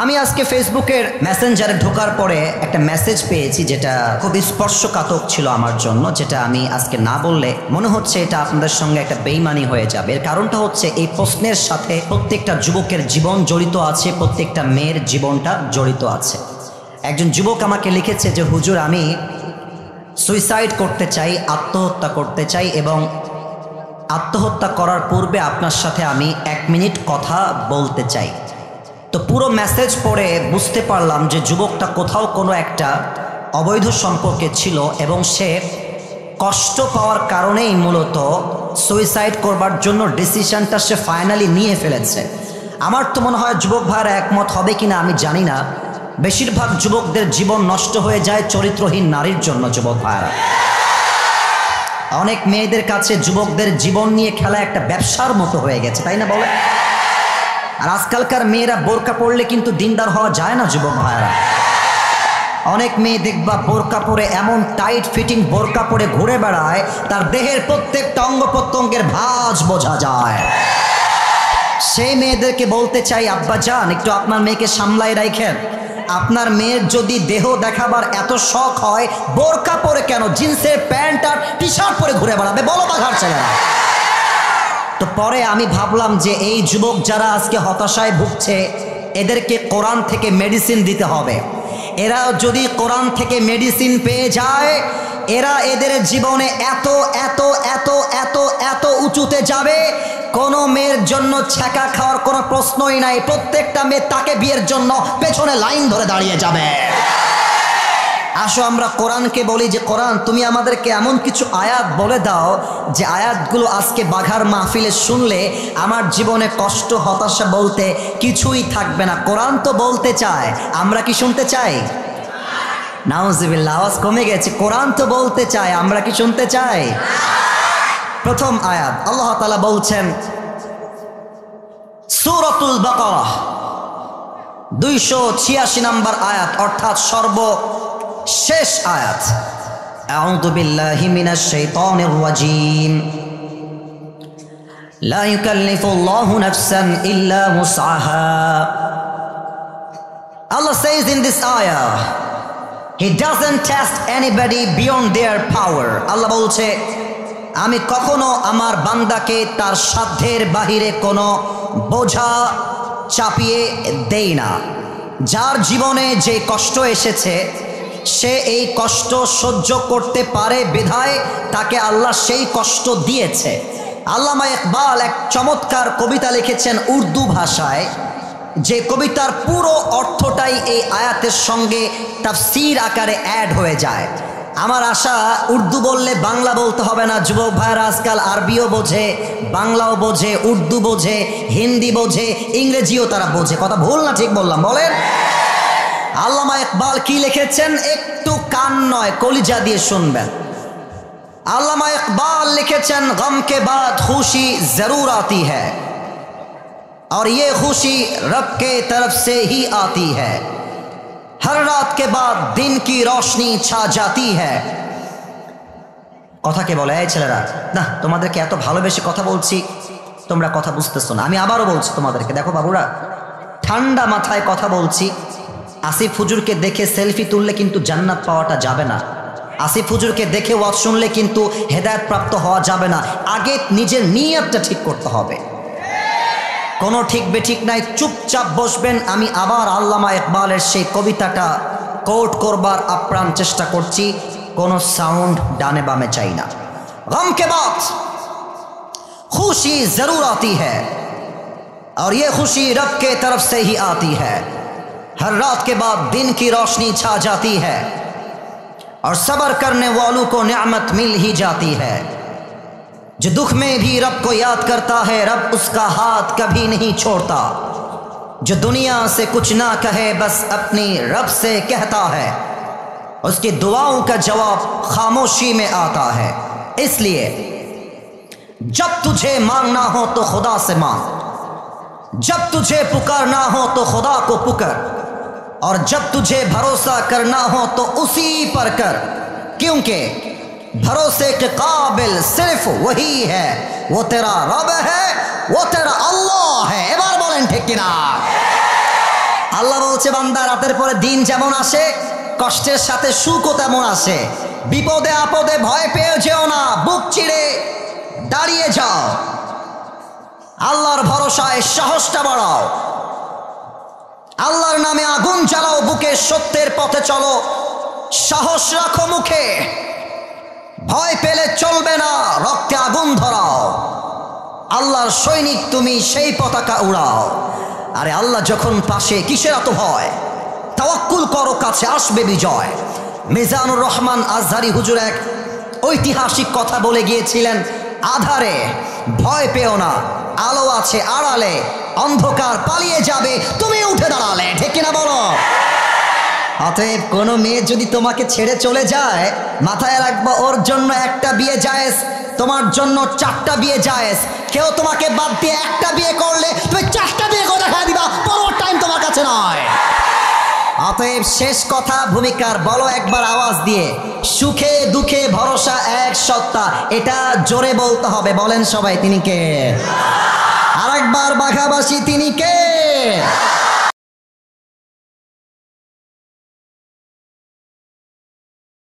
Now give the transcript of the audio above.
আমি আজকে ফেসবুকের মেসেঞ্জারে ঢোকার পরে একটা মেসেজ পেয়েছি যেটা খুব স্পর্শকাতর ছিল আমার জন্য, যেটা আমি আজকে না বললে মনে হচ্ছে এটা আপনাদের সঙ্গে একটা বেইমানি হয়ে যাবে। এর কারণটা হচ্ছে এই প্রশ্নের সাথে প্রত্যেকটা যুবকের জীবন জড়িত আছে, প্রত্যেকটা মেয়ের জীবনটা জড়িত আছে। একজন যুবক আমাকে লিখেছে যে হুজুর, আমি সুইসাইড করতে চাই, আত্মহত্যা করতে চাই, এবং আত্মহত্যা করার পূর্বে আপনার সাথে আমি 1 মিনিট কথা বলতে চাই। তো পুরো মেসেজ পড়ে বুঝতে পারলাম যে যুবকটা কোথাও কোনো একটা অবৈধ সম্পর্কে ছিল এবং সে কষ্ট পাওয়ার কারণেই মূলত সুইসাইড করবার জন্য ডিসিশনটা সে ফাইনালি নিয়ে ফেলেছে। আমার তো মনে হয় যুবক ভাইরা একমত হবে কিনা আমি জানি না, বেশিরভাগ যুবকদের জীবন নষ্ট হয়ে যায় চরিত্রহীন নারীর জন্য। যুবক ভাইরা, অনেক মেয়েদের কাছে যুবকদের জীবন নিয়ে খেলা একটা ব্যবসার মতো হয়ে গেছে, তাই না বলে? আর আজকালকার মেয়েরা বোরকা পরলে কিন্তু দিনদার হওয়া যায় না যুবক ভাইরা। অনেক মেয়ে দেখবা বোরকা পরে এমন টাইট ফিটিং বোরকা পরে ঘুরে বেড়ায়, তার দেহের প্রত্যেকটা অঙ্গ প্রত্যঙ্গের ভাঁজ বোঝা যায়। সেই মেয়েদেরকে বলতে চাই, আব্বা জান একটু আপনার মেয়েকে সামলাই রাখেন। আপনার মেয়ের যদি দেহ দেখাবার এত শখ হয়, বোরকা পরে কেন জিন্সের প্যান্ট আর টি শার্ট পরে ঘুরে বেড়াবে? বলো বাঘার ছেলেরা। তো পরে আমি ভাবলাম যে এই যুবক যারা আজকে হতাশায় ভুগছে, এদেরকে কোরআন থেকে মেডিসিন দিতে হবে। এরা যদি কোরআন থেকে মেডিসিন পেয়ে যায়, এরা এদের জীবনে এত এত এত এত এত উঁচুতে যাবে, কোনো মেয়ের জন্য ছ্যাঁকা খাওয়ার কোনো প্রশ্নই নাই। প্রত্যেকটা মেয়ে তাকে বিয়ের জন্য পেছনে লাইন ধরে দাঁড়িয়ে যাবে। আসো আমরা কোরআনকে বলি যে কোরআন, তুমি আমাদেরকে এমন কিছু আয়াত বলে দাও যে আয়াতগুলো আজকে বাঘার মাহফিলে শুনলে আমার জীবনে কষ্ট হতাশা বলতে কিছুই থাকবে না। কোরআন তো বলতে চায়, আমরা কি শুনতে চাই? নাউজুবিল্লাহ, আওয়াজ কমে গেছে। কোরআন তো বলতে চায়, আমরা কি শুনতে চাই? প্রথম আয়াত আল্লাহ তাআলা বলছেন, সূরাতুল বাকারাহ 286 নম্বর আয়াত, অর্থাৎ শেষ আয়াত। আউযু বিল্লাহি মিনাশ শাইতানির রাজীম। লা ইউকাল্লিফুল্লাহু নাফসান ইল্লা উসআহা। Allah says in this ayah, He doesn't test anybody beyond their power. আল্লাহ বলছে, আমি কখনো আমার বান্দাকে তার সাধ্যের বাহিরে কোনো বোঝা চাপিয়ে দেই না। যার জীবনে যে কষ্ট এসেছে, সে এই কষ্ট সহ্য করতে পারে বিধায় তাকে আল্লাহ সেই কষ্ট দিয়েছে। আল্লামা ইকবাল এক চমৎকার কবিতা লিখেছেন উর্দু ভাষায়, যে কবিতার পুরো অর্থটাই এই আয়াতের সঙ্গে তাফসীর আকারে অ্যাড হয়ে যায়। আমার আশা উর্দু বললে বাংলা বলতে হবে না। যুবক ভাইরা আজকাল আরবিও বোঝে, বাংলাও বোঝে, উর্দু বোঝে, হিন্দি বোঝে, ইংরেজিও তারা বোঝে। কথা ভুল না ঠিক বললাম? বলেন। আল্লামা ইকবাল কি লিখেছেন একটু কান নয় কলিজা দিয়ে শুনবেন। আল্লামা ইকবাল লিখেছেন, গম কে বাদ খুশি জরুর আती है और ये खुशी रब के तरफ से ही आती है, हर रात के बाद दिन की रोशनी छा जाती है। কথা কে বলে? এই ছেলেরা, না তোমাদেরকে এত ভালোবেসে কথা বলছি, তোমরা কথা বুঝতেছো না। আমি আবারও বলছি তোমাদেরকে, দেখো বাবুরা, ঠান্ডা মাথায় কথা বলছি। আসিফ হুজুরকে দেখে সেলফি তুললে কিন্তু জান্নাত পাওয়াটা যাবে না। আসিফ হুজুরকে দেখে ওয়াজ শুনলে কিন্তু হেদায়েত প্রাপ্ত হওয়া যাবে না। আগে নিজের নিয়তটা ঠিক করতে হবে। কোনো ঠিক বেঠিক নাই, চুপচাপ বসবেন। আমি আবার আল্লামা ইকবালের সেই কবিতাটা কোট করবার আপ্রাণ চেষ্টা করছি, কোনো সাউন্ড ডানে বামে চাই না। গম কে বাদ খুশি জরুর आती है और ये खुशी रब के तरफ से ही आती है, हर रात के बाद दिन की रोशनी छा जाती है और सब्र करने वालों को नेमत मिल ही जाती है। जो दुख में भी रब को याद करता है, रब उसका हाथ कभी नहीं छोड़ता। जो दुनिया से कुछ ना कहे, बस अपनी रब से कहता है, उसकी दुआओं का जवाब खामोशी में आता है। इसलिए जब तुझे मांगना हो तो खुदा से मांग, जब तुझे पुकारना हो तो खुदा को पुकार, और जब तुझे भरोसा करना हो तो उसी पर कर, क्योंकि भरोसे के काबिल सिर्फ वही है, वो तेरा रब है, वो तेरा अल्लाह है। এবার বলেন ঠিক কিনা? আল্লাহ বলছে বান্দা রাতের পরে দিন যেমন আসে কষ্টের সাথে সুখও তেমন আসে। বিপদে আপদে ভয় পেয়ে যেও না, বুক চিড়ে দাঁড়িয়ে যাও, আল্লাহর ভরসায় সাহসটা বাড়াও, আল্লাহর নামে আগুন জ্বালাও বুকে, সত্যের পথে চলো, সাহস রাখো মুখে, ভয় পেলে চলবে না, রক্তে আগুন ধরাও, আল্লাহর সৈনিক তুমি, সেই পতাকা উড়াও। আরে আল্লাহ যখন পাশে কিসের এত ভয়, তাওয়াক্কুল করো, কাছে আসবে বিজয়। মিজানুর রহমান আজহারি হুজুর এক ঐতিহাসিক কথা বলে গিয়েছিলেন, আধারে ভয় পেও না, আলো আছে আড়ালে, অন্ধকার পালিয়ে যাবে তুমি উঠে দাঁড়ালে। ঠিক কিনা বলো? অতএব কোনো মেয়ে যদি তোমাকে ছেড়ে চলে যায়, মাথায় রাখবো ওর জন্য একটা বিয়ে জায়েজ, তোমার জন্য 4টা বিয়ে জায়েজ। কেউ তোমাকে বাদ দিয়ে একটা বিয়ে করলে তুমি 4টা বিয়ে করে দেখা দিবা, পরের টাইম তোমার কাছে নয়। অতএব শেষ কথা ভূমিকার বলো একবার আওয়াজ দিয়ে, সুখে দুঃখে ভরসা এক সত্তা, এটা জোরে বলতে হবে। বলেন সবাই তিনি কে? আরেকবার বাঘাবাসী তিনি কে?